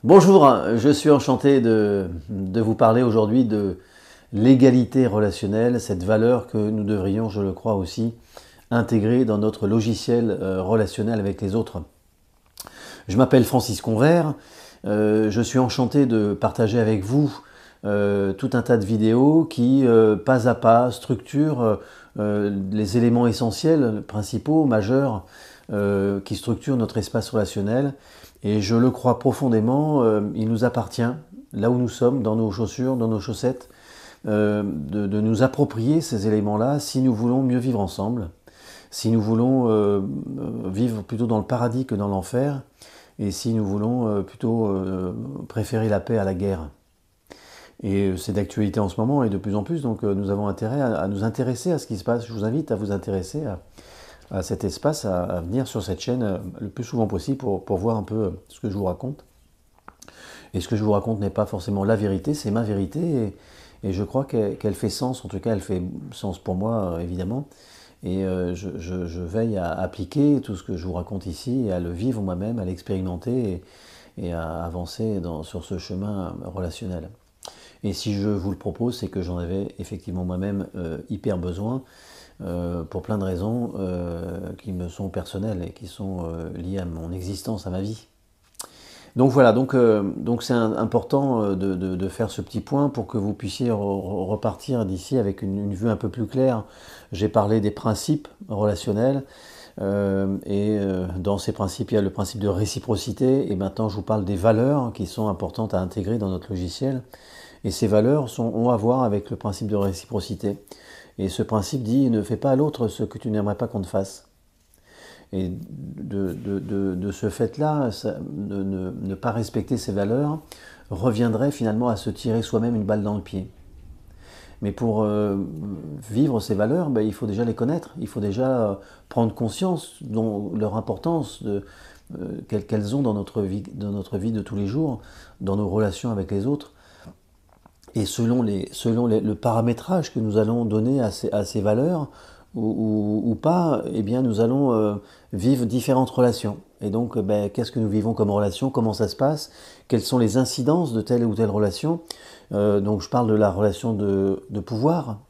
Bonjour, je suis enchanté de vous parler aujourd'hui de l'égalité relationnelle, cette valeur que nous devrions, je le crois aussi, intégrer dans notre logiciel relationnel avec les autres. Je m'appelle Francis Convert, je suis enchanté de partager avec vous tout un tas de vidéos qui, pas à pas, structurent les éléments essentiels, principaux, majeurs, qui structurent notre espace relationnel. Et je le crois profondément, il nous appartient, là où nous sommes, dans nos chaussures, dans nos chaussettes, de nous approprier ces éléments-là si nous voulons mieux vivre ensemble, si nous voulons vivre plutôt dans le paradis que dans l'enfer, et si nous voulons plutôt préférer la paix à la guerre. Et c'est d'actualité en ce moment et de plus en plus, donc nous avons intérêt à nous intéresser à ce qui se passe. Je vous invite à vous intéresser à cet espace, à venir sur cette chaîne le plus souvent possible pour voir un peu ce que je vous raconte. Et ce que je vous raconte n'est pas forcément la vérité, c'est ma vérité, et je crois qu'elle fait sens, en tout cas elle fait sens pour moi évidemment, et je veille à appliquer tout ce que je vous raconte ici, et à le vivre moi-même, à l'expérimenter, et à avancer sur ce chemin relationnel. Et si je vous le propose, c'est que j'en avais effectivement moi-même hyper besoin, pour plein de raisons qui me sont personnelles et qui sont liées à mon existence, à ma vie. Donc voilà, donc c'est important de faire ce petit point pour que vous puissiez repartir d'ici avec une vue un peu plus claire. J'ai parlé des principes relationnels, dans ces principes, il y a le principe de réciprocité, et maintenant je vous parle des valeurs qui sont importantes à intégrer dans notre logiciel. Et ces valeurs ont à voir avec le principe de réciprocité. Et ce principe dit, ne fais pas à l'autre ce que tu n'aimerais pas qu'on te fasse. Et de ce fait-là, ne pas respecter ces valeurs reviendrait finalement à se tirer soi-même une balle dans le pied. Mais pour vivre ces valeurs, il faut déjà les connaître, il faut déjà prendre conscience de leur importance, qu'elles ont dans notre vie de tous les jours, dans nos relations avec les autres. Et selon le paramétrage que nous allons donner à ces valeurs, ou pas, eh bien nous allons vivre différentes relations. Et donc, qu'est-ce que nous vivons comme relation? Comment ça se passe? Quelles sont les incidences de telle ou telle relation? Donc je parle de la relation de pouvoir,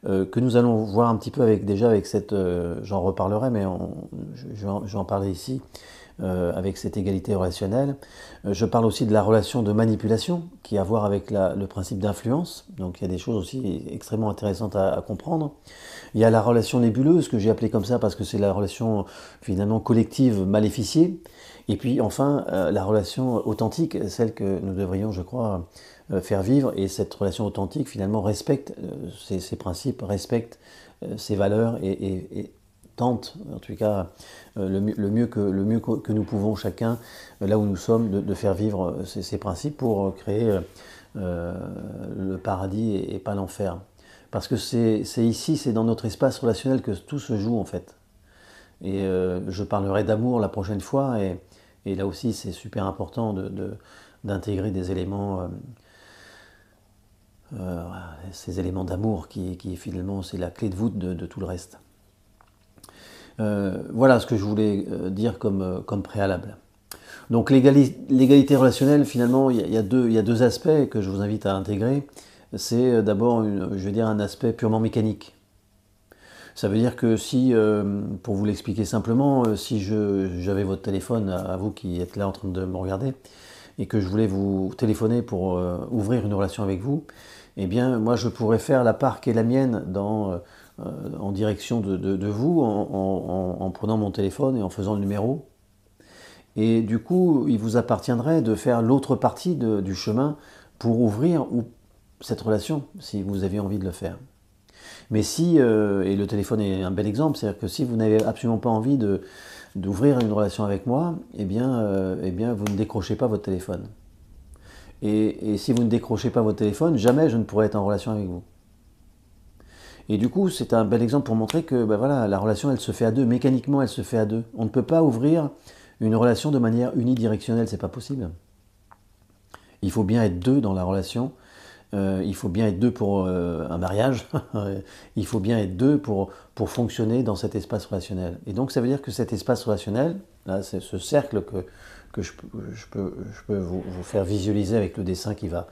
que nous allons voir un petit peu avec cette... j'en reparlerai, mais je vais en parler ici, avec cette égalité relationnelle. Je parle aussi de la relation de manipulation, qui a à voir avec le principe d'influence. Donc il y a des choses aussi extrêmement intéressantes à comprendre. Il y a la relation nébuleuse, que j'ai appelée comme ça parce que c'est la relation finalement collective maléficiée. Et puis enfin, la relation authentique, celle que nous devrions, je crois, faire vivre. Et cette relation authentique, finalement, respecte ces principes, respecte ces valeurs et tente, en tout cas, le mieux que nous pouvons chacun, là où nous sommes, de faire vivre ces principes pour créer le paradis et pas l'enfer. Parce que c'est ici, c'est dans notre espace relationnel que tout se joue en fait. Et je parlerai d'amour la prochaine fois, et là aussi c'est super important d'intégrer des éléments, ces éléments d'amour qui finalement c'est la clé de voûte de tout le reste. Voilà ce que je voulais dire comme préalable. Donc l'égalité relationnelle, finalement, il y a deux aspects que je vous invite à intégrer. C'est d'abord, je vais dire, un aspect purement mécanique. Ça veut dire que si, pour vous l'expliquer simplement, si j'avais votre téléphone, à vous qui êtes là en train de me regarder, et que je voulais vous téléphoner pour ouvrir une relation avec vous, eh bien, moi, je pourrais faire la part qui est la mienne en direction de vous, en prenant mon téléphone et en faisant le numéro. Et du coup, il vous appartiendrait de faire l'autre partie du chemin pour ouvrir cette relation, si vous avez envie de le faire. Mais si, et le téléphone est un bel exemple, c'est-à-dire que si vous n'avez absolument pas envie d'ouvrir une relation avec moi, eh bien, vous ne décrochez pas votre téléphone. Et si vous ne décrochez pas votre téléphone, jamais je ne pourrai être en relation avec vous. Et du coup, c'est un bel exemple pour montrer que voilà, la relation, elle se fait à deux. Mécaniquement, elle se fait à deux. On ne peut pas ouvrir une relation de manière unidirectionnelle, c'est pas possible. Il faut bien être deux dans la relation. Il faut bien être deux pour un mariage. Il faut bien être deux pour fonctionner dans cet espace relationnel. Et donc, ça veut dire que cet espace relationnel, Là, c'est ce cercle que je peux vous faire visualiser avec le dessin qui va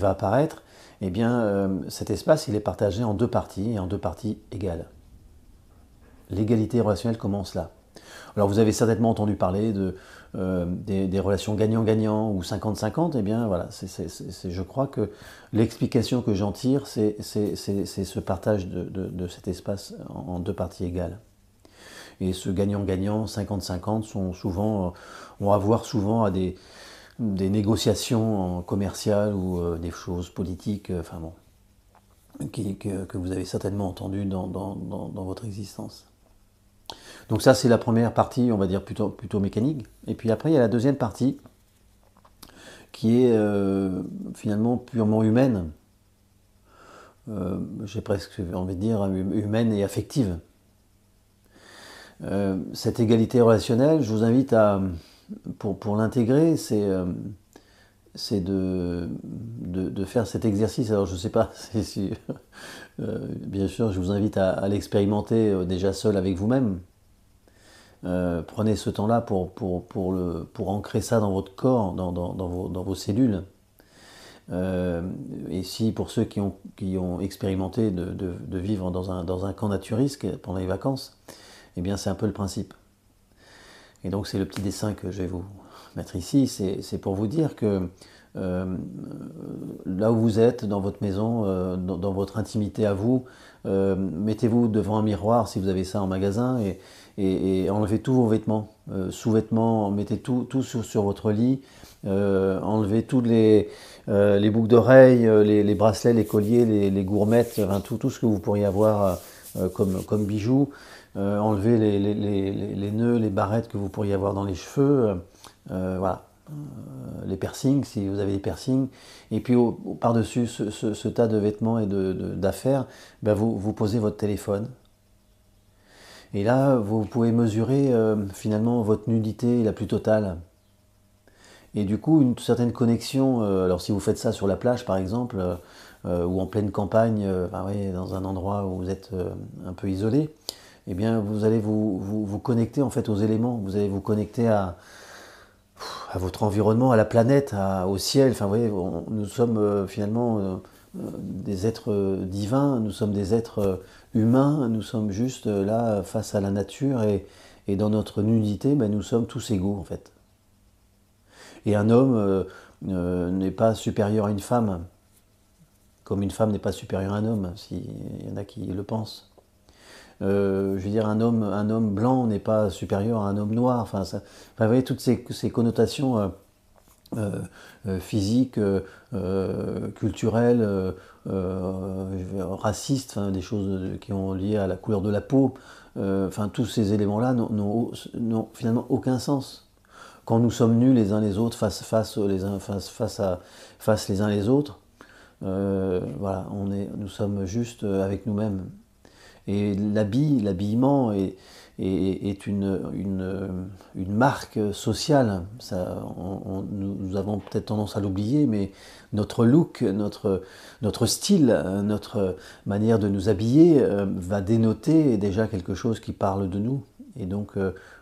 apparaître. Eh bien, cet espace, il est partagé en deux parties, et en deux parties égales. L'égalité relationnelle commence là. Alors vous avez certainement entendu parler des relations gagnant-gagnant ou 50-50, eh bien voilà, je crois que l'explication que j'en tire, c'est ce partage de cet espace en deux parties égales. Et ce gagnant-gagnant, 50-50, ont à voir souvent à des négociations commerciales ou des choses politiques, enfin bon, que vous avez certainement entendu dans votre existence. Donc ça, c'est la première partie, on va dire, plutôt mécanique. Et puis après, il y a la deuxième partie, qui est finalement purement humaine. J'ai presque envie de dire humaine et affective. Cette égalité relationnelle, je vous invite pour l'intégrer, c'est de faire cet exercice. Alors je ne sais pas si bien sûr, je vous invite à l'expérimenter déjà seul avec vous-même. Prenez ce temps-là pour ancrer ça dans votre corps, dans vos cellules. Et si pour ceux qui ont expérimenté de vivre dans un camp naturiste pendant les vacances, eh bien c'est un peu le principe. Et donc c'est le petit dessin que je vais vous mettre ici, c'est pour vous dire que là où vous êtes, dans votre maison, dans votre intimité à vous, mettez-vous devant un miroir si vous avez ça en magasin et enlevez tous vos vêtements, sous-vêtements, mettez tout sur votre lit, enlevez toutes les boucles d'oreilles, les bracelets, les colliers, les gourmettes, enfin, tout ce que vous pourriez avoir comme bijoux, enlevez les nœuds, les barrettes que vous pourriez avoir dans les cheveux, voilà. Les piercings, si vous avez des piercings, et puis par-dessus ce tas de vêtements et d'affaires, ben vous posez votre téléphone. Et là, vous pouvez mesurer finalement votre nudité la plus totale. Et du coup, une certaine connexion, alors si vous faites ça sur la plage par exemple, ou en pleine campagne, dans un endroit où vous êtes un peu isolé, eh bien vous allez vous connecter en fait aux éléments, vous allez vous connecter à votre environnement, à la planète, au ciel. Enfin, vous voyez, nous sommes finalement des êtres divins, nous sommes des êtres humains, nous sommes juste là face à la nature et dans notre nudité, ben, nous sommes tous égaux en fait. Et un homme n'est pas supérieur à une femme, comme une femme n'est pas supérieure à un homme, s'il y en a qui le pensent. Je veux dire, un homme blanc n'est pas supérieur à un homme noir. Enfin, vous voyez, toutes ces connotations physiques, culturelles, racistes, enfin, des choses qui ont lié à la couleur de la peau, enfin, tous ces éléments-là n'ont finalement aucun sens. Quand nous sommes nus les uns les autres, face les uns les autres, voilà, nous sommes juste avec nous-mêmes. Et l'habillement est une marque sociale. Nous avons peut-être tendance à l'oublier, mais notre look, notre style, notre manière de nous habiller va dénoter déjà quelque chose qui parle de nous. Et donc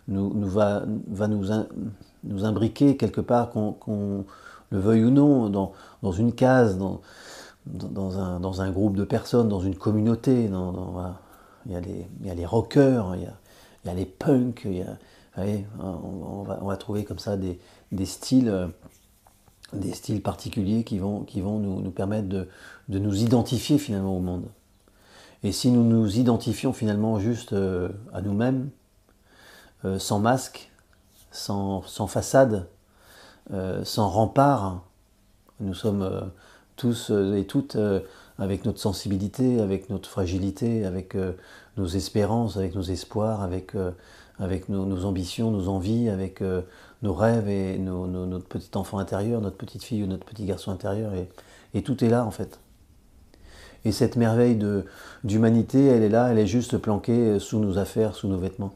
va nous imbriquer quelque part, qu'on le veuille ou non, dans une case, dans un groupe de personnes, dans une communauté. Voilà. Il y a les rockers, il y a les punks, voyez, on va trouver comme ça des styles particuliers qui vont nous permettre de nous identifier finalement au monde. Et si nous nous identifions finalement juste à nous-mêmes, sans masque, sans façade, sans rempart, nous sommes tous et toutes avec notre sensibilité, avec notre fragilité, avec nos espérances, avec nos espoirs, avec nos ambitions, nos envies, avec nos rêves et notre petit enfant intérieur, notre petite fille ou notre petit garçon intérieur, et tout est là en fait. Et cette merveille d'humanité, elle est là, elle est juste planquée sous nos affaires, sous nos vêtements.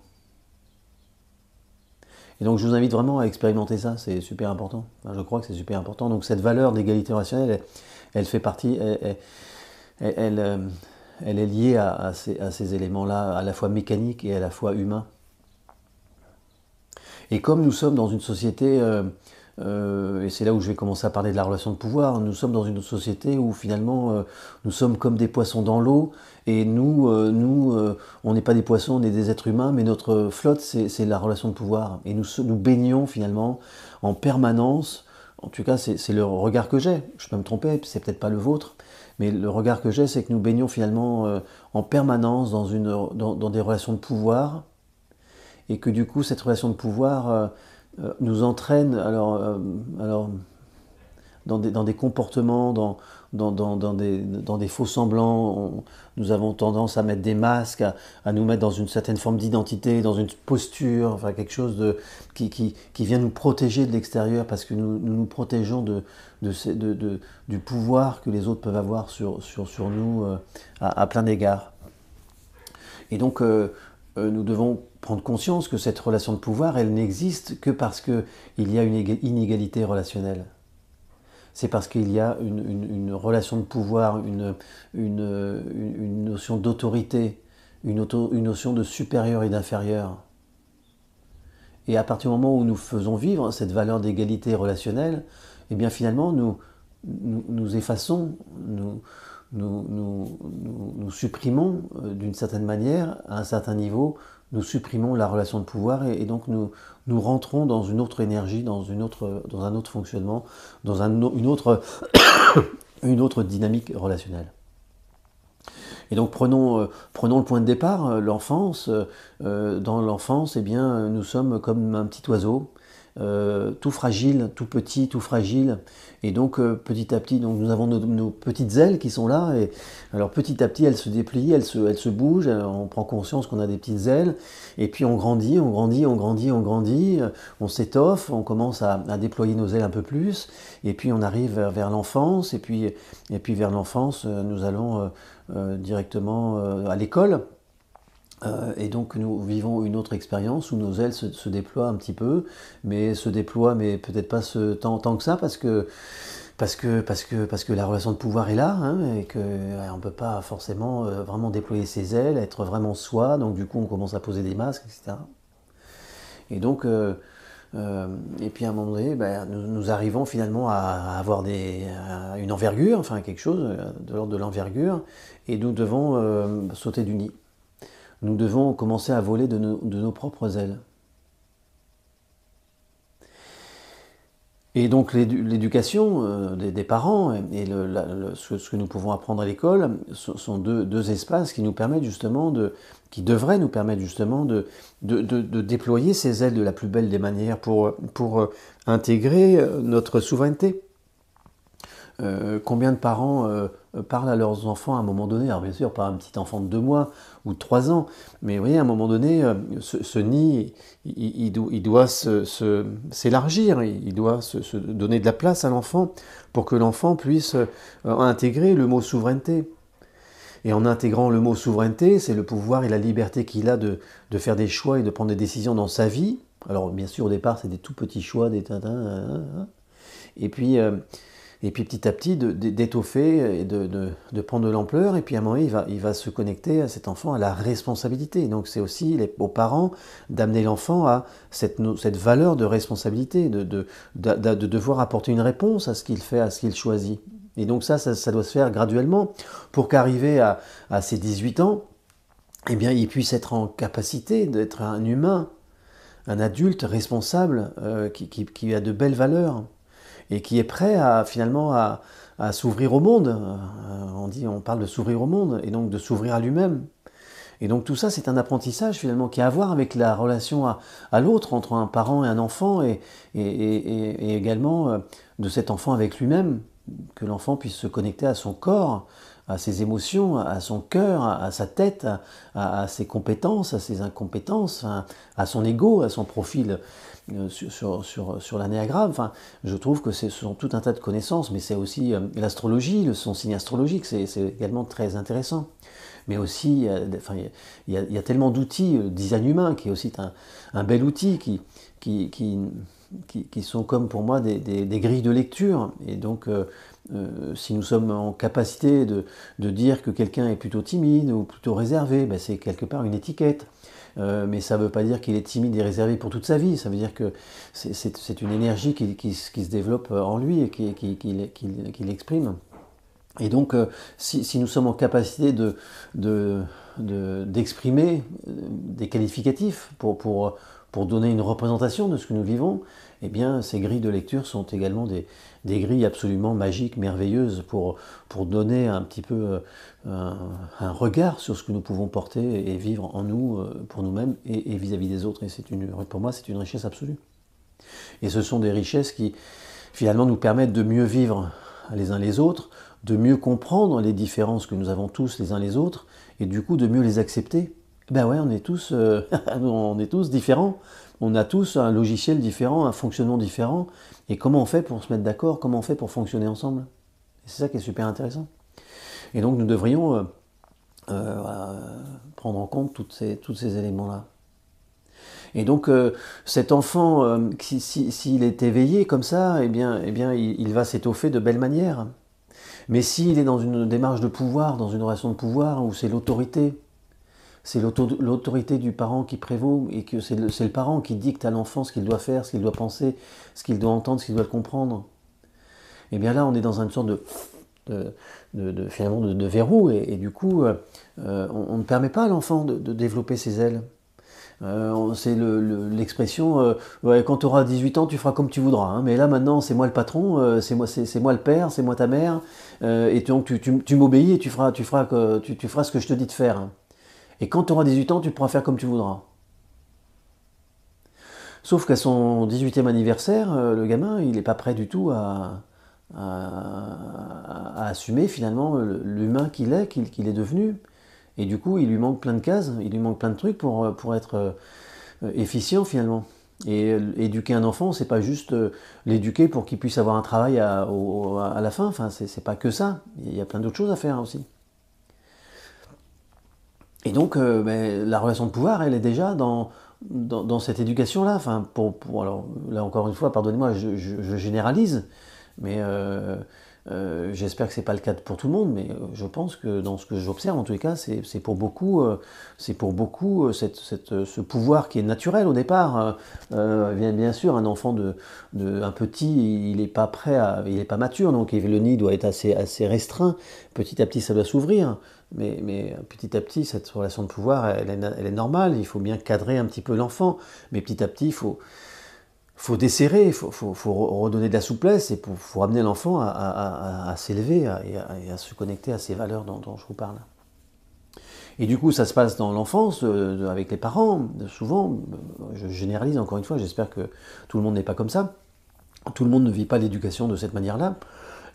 Et donc je vous invite vraiment à expérimenter ça, c'est super important. Enfin, je crois que c'est super important. Donc cette valeur d'égalité relationnelle, elle fait partie, elle est liée à ces éléments-là, à la fois mécaniques et à la fois humains. Et comme nous sommes dans une société, et c'est là où je vais commencer à parler de la relation de pouvoir, nous sommes dans une société où finalement nous sommes comme des poissons dans l'eau, et on n'est pas des poissons, on est des êtres humains, mais notre flotte, c'est la relation de pouvoir. Et nous baignons finalement en permanence, en tout cas c'est le regard que j'ai, je peux me tromper, c'est peut-être pas le vôtre, mais le regard que j'ai, c'est que nous baignons finalement en permanence dans des relations de pouvoir, et que du coup cette relation de pouvoir nous entraîne alors dans des comportements, dans des faux semblants. Nous avons tendance à mettre des masques, à nous mettre dans une certaine forme d'identité, dans une posture, enfin quelque chose qui vient nous protéger de l'extérieur, parce que nous protégeons du pouvoir que les autres peuvent avoir sur nous à plein d'égards. Et donc, nous devons prendre conscience que cette relation de pouvoir, elle n'existe que parce qu'il y a une inégalité relationnelle. C'est parce qu'il y a une relation de pouvoir, une notion d'autorité, une notion de supérieur et d'inférieur. Et à partir du moment où nous faisons vivre cette valeur d'égalité relationnelle, eh bien finalement nous effaçons, nous supprimons d'une certaine manière, à un certain niveau, nous supprimons la relation de pouvoir, et donc nous rentrons dans une autre énergie, dans un autre fonctionnement, dans une autre dynamique relationnelle. Et donc prenons le point de départ, l'enfance. Dans l'enfance, eh bien, nous sommes comme un petit oiseau, tout fragile, tout petit, tout fragile. Et donc petit à petit, donc, nous avons nos petites ailes qui sont là. Et alors petit à petit, elles se déplient, elles se bougent. On prend conscience qu'on a des petites ailes. Et puis on grandit, on grandit, on grandit, on grandit. On s'étoffe, on commence à déployer nos ailes un peu plus. Et puis on arrive vers l'enfance. Et puis vers l'enfance, nous allons directement à l'école. Et donc nous vivons une autre expérience où nos ailes se déploient un petit peu, mais se déploient, mais peut-être pas tant que ça, parce que la relation de pouvoir est là, hein, et qu'on ne peut pas forcément vraiment déployer ses ailes, être vraiment soi, donc du coup on commence à poser des masques, etc. Et donc, et puis à un moment donné, nous arrivons finalement à avoir une envergure, enfin quelque chose de l'ordre de l'envergure, et nous devons sauter du nid. Nous devons commencer à voler de nos propres ailes. Et donc l'éducation des parents et ce que nous pouvons apprendre à l'école sont deux espaces qui nous permettent justement qui devraient nous permettre justement de déployer ces ailes de la plus belle des manières pour intégrer notre souveraineté. Combien de parents parlent à leurs enfants à un moment donné, alors bien sûr pas un petit enfant de 2 mois ou de 3 ans, mais vous voyez, à un moment donné, ce nid, il doit s'élargir, il doit se donner de la place à l'enfant pour que l'enfant puisse intégrer le mot souveraineté. Et en intégrant le mot souveraineté, c'est le pouvoir et la liberté qu'il a de faire des choix et de prendre des décisions dans sa vie. Alors bien sûr au départ c'est des tout petits choix, et puis petit à petit d'étoffer et de prendre de l'ampleur, et puis à un moment il va se connecter à cet enfant, à la responsabilité. Donc c'est aussi aux parents d'amener l'enfant à cette valeur de responsabilité, de devoir apporter une réponse à ce qu'il fait, à ce qu'il choisit. Et donc ça doit se faire graduellement pour qu'arrivé à ses 18 ans, eh bien il puisse être en capacité d'être un humain, un adulte responsable qui a de belles valeurs, et qui est prêt finalement à s'ouvrir au monde. On parle de s'ouvrir au monde, et donc de s'ouvrir à lui-même. Et donc tout ça, c'est un apprentissage finalement qui a à voir avec la relation à l'autre, entre un parent et un enfant, et également de cet enfant avec lui-même, que l'enfant puisse se connecter à son corps, à ses émotions, à son cœur, à sa tête, à ses compétences, à ses incompétences, à son ego, à son profil sur l'anéagramme. Enfin, je trouve que ce sont tout un tas de connaissances, mais c'est aussi l'astrologie, son signe astrologique, c'est également très intéressant. Mais aussi, il y a tellement d'outils, design humain, qui est aussi un bel outil, qui sont comme pour moi des grilles de lecture. Et donc, si nous sommes en capacité de dire que quelqu'un est plutôt timide ou plutôt réservé, c'est quelque part une étiquette. mais ça ne veut pas dire qu'il est timide et réservé pour toute sa vie. Ça veut dire que c'est une énergie qui se développe en lui et qu'il exprime. Et donc, si nous sommes en capacité d'exprimer des qualificatifs pour donner une représentation de ce que nous vivons, eh bien, ces grilles de lecture sont également des grilles absolument magiques, merveilleuses, pour donner un petit peu un regard sur ce que nous pouvons porter et vivre en nous, pour nous-mêmes et vis-à-vis des autres. Et pour moi, c'est une richesse absolue. Et ce sont des richesses qui, finalement, nous permettent de mieux vivre les uns les autres, de mieux comprendre les différences que nous avons tous les uns les autres, et du coup de mieux les accepter. Ben ouais, on est tous différents, on a tous un logiciel différent, un fonctionnement différent, et comment on fait pour se mettre d'accord, comment on fait pour fonctionner ensemble? Et c'est ça qui est super intéressant. Et donc nous devrions prendre en compte tous ces éléments-là. Et donc cet enfant, s'il est éveillé comme ça, eh bien, il va s'étoffer de belle manière. Mais s'il est dans une démarche de pouvoir, dans une relation de pouvoir, où c'est l'autorité du parent qui prévaut, et que c'est le parent qui dicte à l'enfant ce qu'il doit faire, ce qu'il doit penser, ce qu'il doit entendre, ce qu'il doit comprendre, et bien là on est dans une sorte finalement de verrou, et du coup on ne permet pas à l'enfant de développer ses ailes. C'est l'expression ouais, quand tu auras 18 ans tu feras comme tu voudras, hein, mais là maintenant c'est moi le patron, c'est moi le père, c'est moi ta mère, et donc tu m'obéis et tu feras ce que je te dis de faire, hein. Et quand tu auras 18 ans tu pourras faire comme tu voudras. Sauf qu'à son 18e anniversaire, le gamin il n'est pas prêt du tout à assumer finalement l'humain qu'il est devenu. Et du coup, il lui manque plein de cases, il lui manque plein de trucs pour être efficient finalement. Et éduquer un enfant, c'est pas juste l'éduquer pour qu'il puisse avoir un travail à la fin. Enfin, c'est pas que ça. Il y a plein d'autres choses à faire aussi. Et donc, la relation de pouvoir, elle est déjà dans cette éducation-là. Enfin, alors, là encore une fois, pardonnez-moi, je généralise, mais j'espère que c'est pas le cas pour tout le monde, mais je pense que dans ce que j'observe, en tous les cas, c'est pour beaucoup, ce pouvoir qui est naturel au départ. Bien sûr, un enfant un petit, il n'est pas prêt, il n'est pas mature, donc le nid doit être assez restreint. Petit à petit, ça doit s'ouvrir. Mais petit à petit, cette relation de pouvoir, elle est normale. Il faut bien cadrer un petit peu l'enfant, mais petit à petit, il faut desserrer, il faut redonner de la souplesse, et faut ramener l'enfant à s'élever et à se connecter à ces valeurs dont je vous parle. Et du coup, ça se passe dans l'enfance, avec les parents, souvent. Je généralise encore une fois, j'espère que tout le monde n'est pas comme ça. Tout le monde ne vit pas l'éducation de cette manière-là.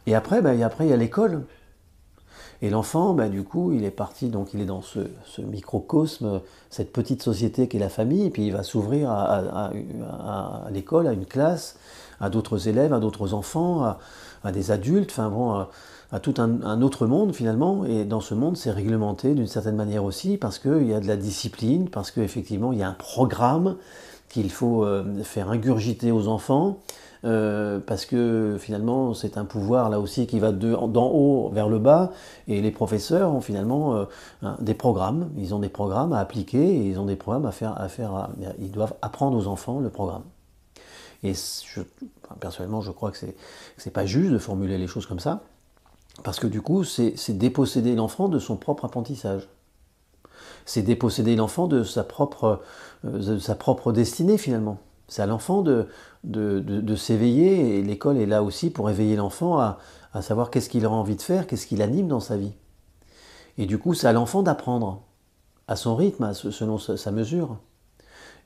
Et après, il y a l'école. Et l'enfant, du coup, il est parti, donc il est dans ce microcosme, cette petite société qu'est la famille, et puis il va s'ouvrir à l'école, à une classe, à d'autres élèves, à d'autres enfants, à des adultes, enfin bon, à tout un autre monde finalement. Et dans ce monde, c'est réglementé d'une certaine manière aussi, parce qu'il y a de la discipline, parce qu'effectivement, il y a un programme qu'il faut faire ingurgiter aux enfants. Parce que finalement c'est un pouvoir là aussi qui va d'en haut vers le bas, et les professeurs ont finalement des programmes, ils ont des programmes à appliquer, et ils ont des programmes ils doivent apprendre aux enfants le programme. Et personnellement je crois que c'est pas juste de formuler les choses comme ça, parce que du coup c'est déposséder l'enfant de son propre apprentissage. C'est déposséder l'enfant de sa propre destinée finalement. C'est à l'enfant de s'éveiller, et l'école est là aussi pour éveiller l'enfant à savoir qu'est-ce qu'il a envie de faire, qu'est-ce qui l'anime dans sa vie. Et du coup, c'est à l'enfant d'apprendre à son rythme, selon sa mesure.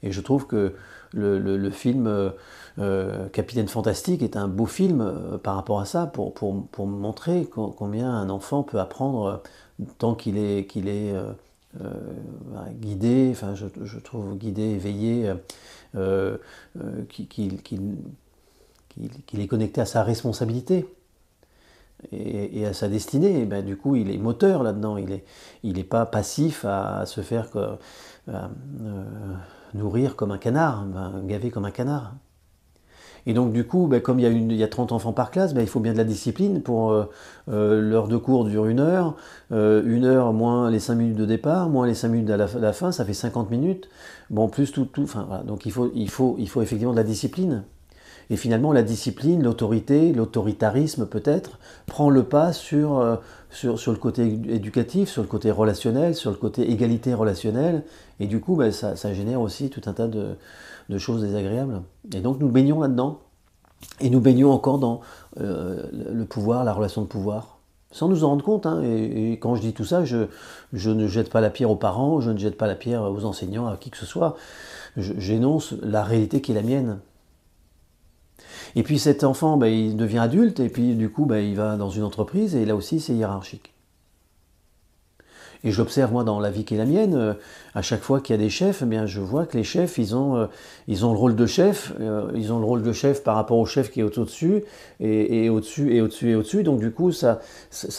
Et je trouve que le film Capitaine Fantastique est un beau film par rapport à ça, pour montrer combien un enfant peut apprendre tant qu'il est guidé, enfin je trouve guidé, éveillé, qu'il est connecté à sa responsabilité et à sa destinée. Et du coup, il est moteur là-dedans. Il est pas passif à se faire nourrir comme un canard, gaver comme un canard. Et donc du coup, comme il y a 30 enfants par classe, il faut bien de la discipline pour l'heure de cours dure 1 heure, 1 heure moins les 5 minutes de départ, moins les 5 minutes à la fin, ça fait 50 minutes. Bon, plus tout, enfin voilà. Donc il faut effectivement de la discipline. Et finalement, la discipline, l'autorité, l'autoritarisme peut-être, prend le pas sur le côté éducatif, sur le côté relationnel, sur le côté égalité relationnelle. Et du coup, ça génère aussi tout un tas de choses désagréables. Et donc nous baignons là-dedans. Et nous baignons encore dans le pouvoir, la relation de pouvoir. Sans nous en rendre compte, hein. Et quand je dis tout ça, je ne jette pas la pierre aux parents, je ne jette pas la pierre aux enseignants, à qui que ce soit. J'énonce la réalité qui est la mienne. Et puis cet enfant, il devient adulte, et puis du coup, il va dans une entreprise, et là aussi, c'est hiérarchique. Et je l'observe, moi, dans la vie qui est la mienne, à chaque fois qu'il y a des chefs, je vois que les chefs, ils ont le rôle de chef, ils ont le rôle de chef par rapport au chef qui est au-dessus, et au-dessus, et au-dessus, et au-dessus. Donc du coup, ça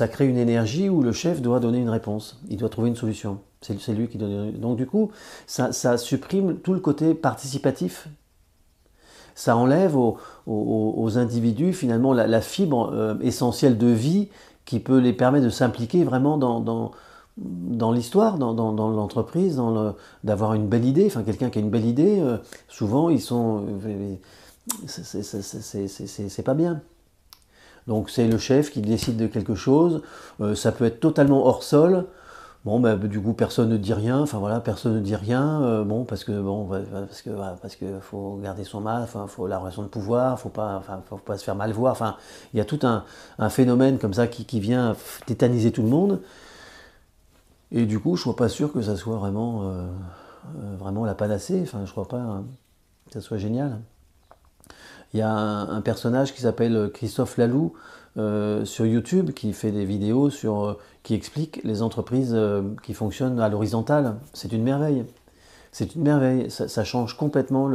crée une énergie où le chef doit donner une réponse, il doit trouver une solution. C'est lui qui donne. Donc du coup, ça supprime tout le côté participatif. Ça enlève aux individus finalement la fibre essentielle de vie qui peut les permettre de s'impliquer vraiment dans l'histoire, dans l'entreprise, d'avoir une belle idée. Enfin, quelqu'un qui a une belle idée, souvent ils sont, c'est pas bien. Donc c'est le chef qui décide de quelque chose. Ça peut être totalement hors sol. Bon, du coup, personne ne dit rien. Enfin voilà, personne ne dit rien. Parce que faut garder son mal. Enfin, faut la relation de pouvoir. Faut pas se faire mal voir. Enfin, il y a tout un phénomène comme ça qui vient tétaniser tout le monde. Et du coup, je ne suis pas sûr que ça soit vraiment la panacée. Enfin, je ne crois pas que ça soit génial. Il y a un personnage qui s'appelle Christophe Laloux sur YouTube qui fait des vidéos qui explique les entreprises qui fonctionnent à l'horizontale. C'est une merveille. C'est une merveille. Ça change complètement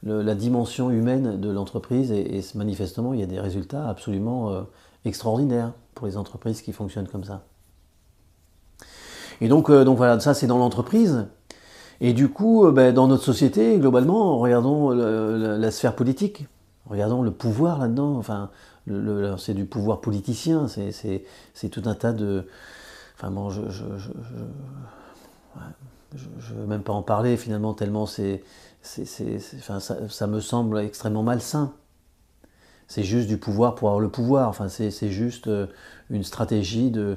la dimension humaine de l'entreprise et manifestement, il y a des résultats absolument extraordinaires pour les entreprises qui fonctionnent comme ça. Et donc voilà, ça c'est dans l'entreprise. Et du coup, dans notre société, globalement, regardons la sphère politique. Regardons le pouvoir là-dedans. Enfin, c'est du pouvoir politicien. C'est tout un tas de. Enfin bon, je veux même pas en parler finalement tellement enfin, ça me semble extrêmement malsain. C'est juste du pouvoir pour avoir le pouvoir. Enfin, c'est juste une stratégie de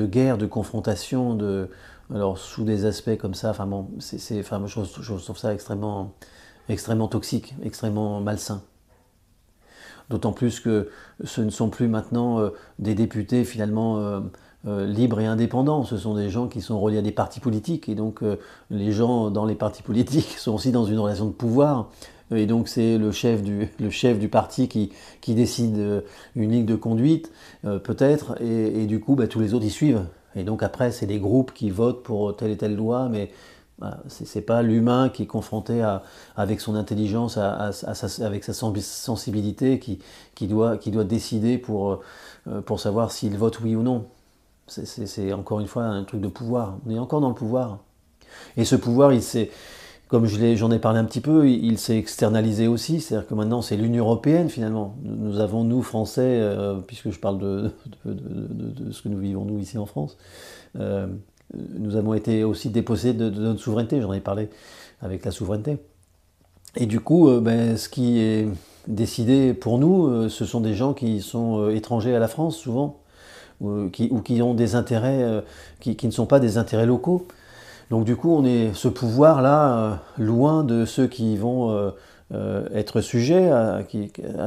guerre, de confrontation, alors sous des aspects comme ça. Enfin bon, je trouve ça extrêmement toxique, extrêmement malsain. D'autant plus que ce ne sont plus maintenant des députés finalement libres et indépendants. Ce sont des gens qui sont reliés à des partis politiques. Et donc les gens dans les partis politiques sont aussi dans une relation de pouvoir. Et donc c'est le chef du parti qui décide une ligne de conduite, peut-être. Et du coup, tous les autres y suivent. Et donc après, c'est des groupes qui votent pour telle et telle loi. Mais c'est pas l'humain qui est confronté avec son intelligence, avec sa sensibilité, qui doit décider pour savoir s'il vote oui ou non. C'est encore une fois un truc de pouvoir. On est encore dans le pouvoir. Et ce pouvoir, comme j'en ai parlé un petit peu, il s'est externalisé aussi. C'est-à-dire que maintenant, c'est l'Union européenne finalement. Nous avons, nous, Français, puisque je parle de ce que nous vivons, nous, ici en France, nous avons été aussi déposés de notre souveraineté, j'en ai parlé avec la souveraineté. Et du coup, ce qui est décidé pour nous, ce sont des gens qui sont étrangers à la France, souvent, ou qui ont des intérêts qui ne sont pas des intérêts locaux. Donc du coup, on est ce pouvoir-là, loin de ceux qui vont être sujets à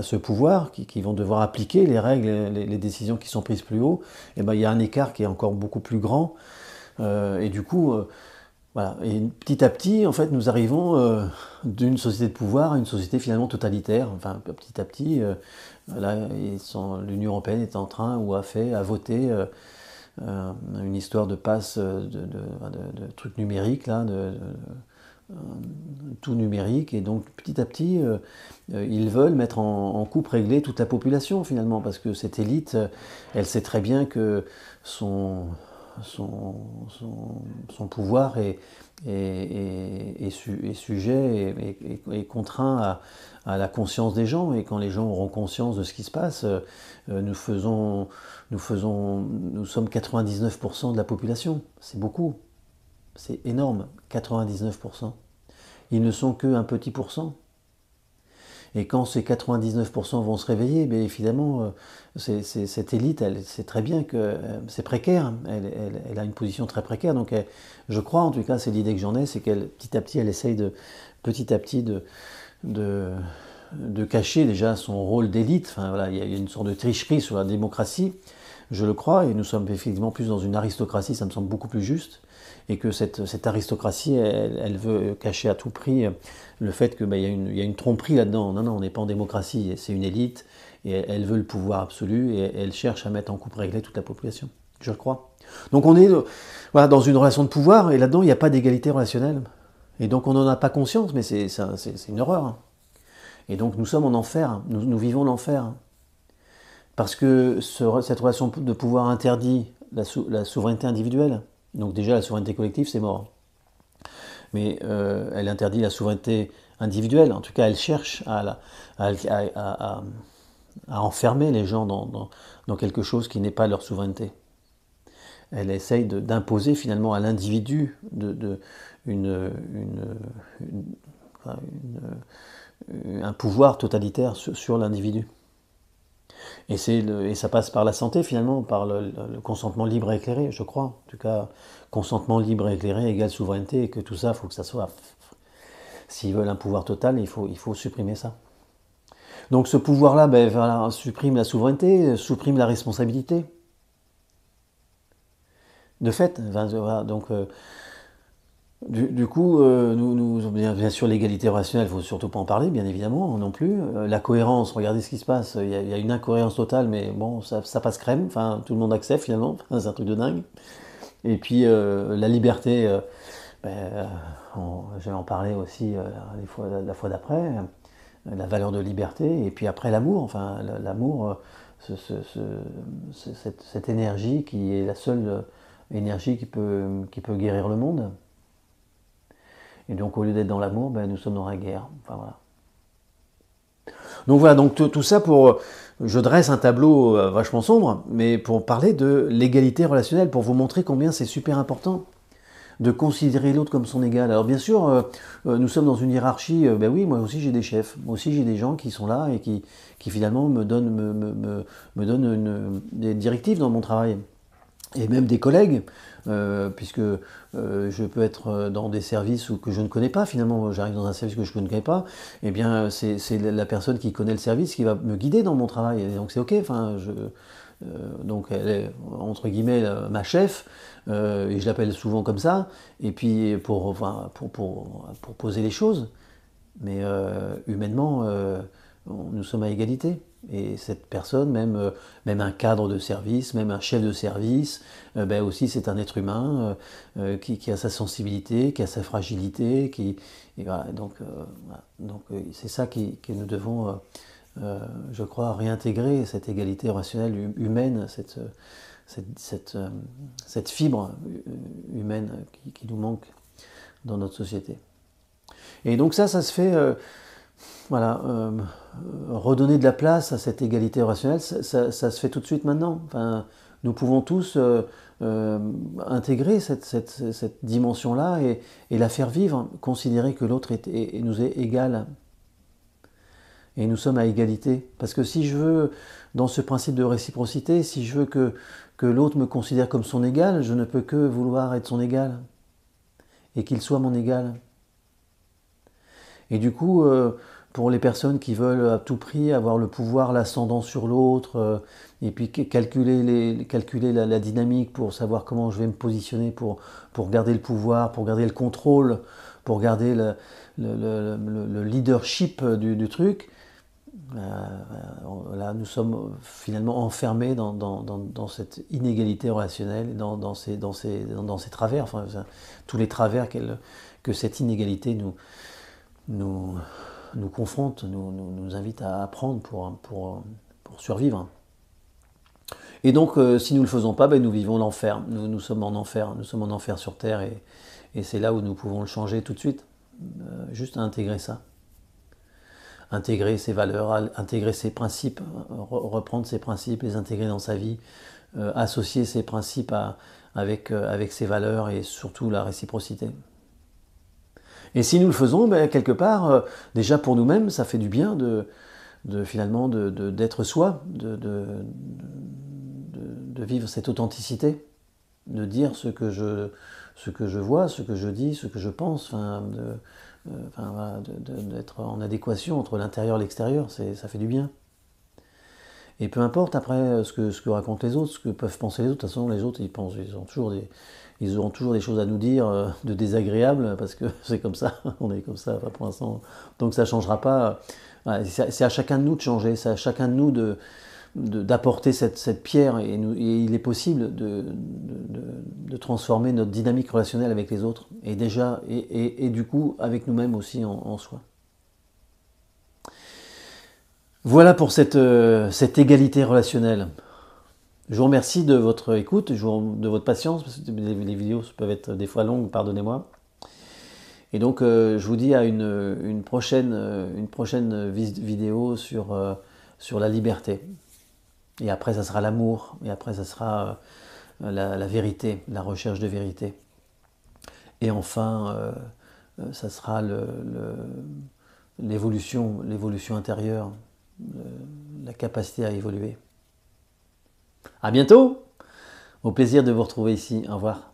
ce pouvoir, qui vont devoir appliquer les règles, les décisions qui sont prises plus haut. Et il y a un écart qui est encore beaucoup plus grand. Et du coup, voilà. Et petit à petit, en fait, nous arrivons d'une société de pouvoir à une société finalement totalitaire. Enfin, petit à petit, là, l'Union européenne est en train ou a voté une histoire de passe de trucs numériques, là, tout numérique. Et donc, petit à petit, ils veulent mettre en coupe réglée toute la population finalement, parce que cette élite, elle sait très bien que son pouvoir est sujet et contraint à la conscience des gens. Et quand les gens auront conscience de ce qui se passe, nous sommes 99% de la population. C'est beaucoup, c'est énorme, 99%. Ils ne sont qu'un petit pourcent. Et quand ces 99% vont se réveiller, bien évidemment, cette élite, elle sait très bien que c'est précaire, elle a une position très précaire. Donc je crois, en tout cas, c'est l'idée que j'en ai, c'est qu'elle, petit à petit, elle essaye de cacher déjà son rôle d'élite. Enfin, voilà, il y a une sorte de tricherie sur la démocratie, je le crois, et nous sommes effectivement plus dans une aristocratie, ça me semble beaucoup plus juste. Et que cette aristocratie, elle veut cacher à tout prix le fait qu'il y a une tromperie là-dedans. Non, non, on n'est pas en démocratie, c'est une élite, et elle veut le pouvoir absolu, et elle cherche à mettre en coupe réglée toute la population, je le crois. Donc on est voilà, dans une relation de pouvoir, et là-dedans, il n'y a pas d'égalité relationnelle. Et donc on n'en a pas conscience, mais c'est une horreur. Et donc nous sommes en enfer, nous vivons l'enfer. Parce que cette relation de pouvoir interdit la souveraineté individuelle. Donc déjà, la souveraineté collective, c'est mort. Mais elle interdit la souveraineté individuelle. En tout cas, elle cherche à enfermer les gens dans quelque chose qui n'est pas leur souveraineté. Elle essaye d'imposer finalement à l'individu un pouvoir totalitaire sur l'individu. Et ça passe par la santé finalement, par le consentement libre et éclairé, je crois. En tout cas, consentement libre et éclairé égale souveraineté, et que tout ça, il faut que ça soit... S'ils veulent un pouvoir total, il faut supprimer ça. Donc ce pouvoir-là, ben, voilà, supprime la souveraineté, supprime la responsabilité. De fait, voilà, donc... Du coup, bien sûr, l'égalité relationnelle, il ne faut surtout pas en parler, bien évidemment, non plus. La cohérence, regardez ce qui se passe, il y a une incohérence totale, mais bon, ça passe crème, enfin, tout le monde accepte finalement, c'est un truc de dingue. Et puis, la liberté, je vais en parler aussi la fois d'après, la valeur de liberté, et puis après l'amour, enfin, l'amour, cette énergie qui est la seule énergie qui peut guérir le monde. Et donc, au lieu d'être dans l'amour, ben, nous sommes dans la guerre. Enfin, voilà. Donc voilà, donc tout ça pour... Je dresse un tableau vachement sombre, mais pour parler de l'égalité relationnelle, pour vous montrer combien c'est super important de considérer l'autre comme son égal. Alors bien sûr, nous sommes dans une hiérarchie, ben oui, moi aussi j'ai des chefs, moi aussi j'ai des gens qui sont là et qui finalement me donnent des directives dans mon travail. Et même des collègues, puisque je peux être dans des services que je ne connais pas, finalement j'arrive dans un service que je ne connais pas, et bien c'est la personne qui connaît le service qui va me guider dans mon travail, et donc c'est ok, enfin, donc elle est entre guillemets ma chef, et je l'appelle souvent comme ça, et puis pour poser les choses, mais humainement, nous sommes à égalité. Et cette personne, même un cadre de service, même un chef de service, ben aussi c'est un être humain qui a sa sensibilité, qui a sa fragilité, et voilà, donc c'est ça que nous devons, je crois, réintégrer, cette égalité rationnelle humaine, cette fibre humaine qui nous manque dans notre société. Et donc ça se fait... voilà, redonner de la place à cette égalité rationnelle, ça se fait tout de suite maintenant. Enfin, nous pouvons tous intégrer cette dimension-là et la faire vivre, considérer que l'autre nous est égal. Et nous sommes à égalité. Parce que si je veux, dans ce principe de réciprocité, si je veux que l'autre me considère comme son égal, je ne peux que vouloir être son égal. Et qu'il soit mon égal. Et du coup... pour les personnes qui veulent à tout prix avoir le pouvoir, l'ascendant sur l'autre, et puis calculer la dynamique pour savoir comment je vais me positionner pour garder le pouvoir, pour garder le contrôle, pour garder le leadership du truc, là nous sommes finalement enfermés dans cette inégalité relationnelle, dans ces travers, enfin, tous les travers que cette inégalité nous confronte, nous invite à apprendre pour survivre. Et donc, si nous ne le faisons pas, ben, nous vivons l'enfer. Nous sommes en enfer. Nous sommes en enfer sur Terre et c'est là où nous pouvons le changer tout de suite. Juste à intégrer ça. Intégrer ses valeurs, intégrer ses principes, reprendre ses principes, les intégrer dans sa vie, associer ses principes avec ses valeurs et surtout la réciprocité. Et si nous le faisons, ben, quelque part, déjà pour nous-mêmes, ça fait du bien finalement d'être soi, de vivre cette authenticité, de dire ce que je vois, ce que je dis, ce que je pense, voilà, d'être en adéquation entre l'intérieur et l'extérieur, ça fait du bien. Et peu importe après ce que racontent les autres, ce que peuvent penser les autres, de toute façon les autres ils auront toujours des choses à nous dire de désagréables, parce que c'est comme ça, on est comme ça, enfin, pour l'instant, donc ça ne changera pas. Voilà, c'est à chacun de nous de changer, c'est à chacun de nous d'apporter cette pierre, et il est possible de transformer notre dynamique relationnelle avec les autres, et déjà, et du coup avec nous-mêmes aussi en soi. Voilà pour cette égalité relationnelle. Je vous remercie de votre écoute, de votre patience, parce que les vidéos peuvent être des fois longues, pardonnez-moi. Et donc je vous dis à une prochaine vidéo sur la liberté. Et après ça sera l'amour, et après ça sera la vérité, la recherche de vérité. Et enfin, ça sera l'évolution intérieure, la capacité à évoluer. À bientôt! Au plaisir de vous retrouver ici. Au revoir.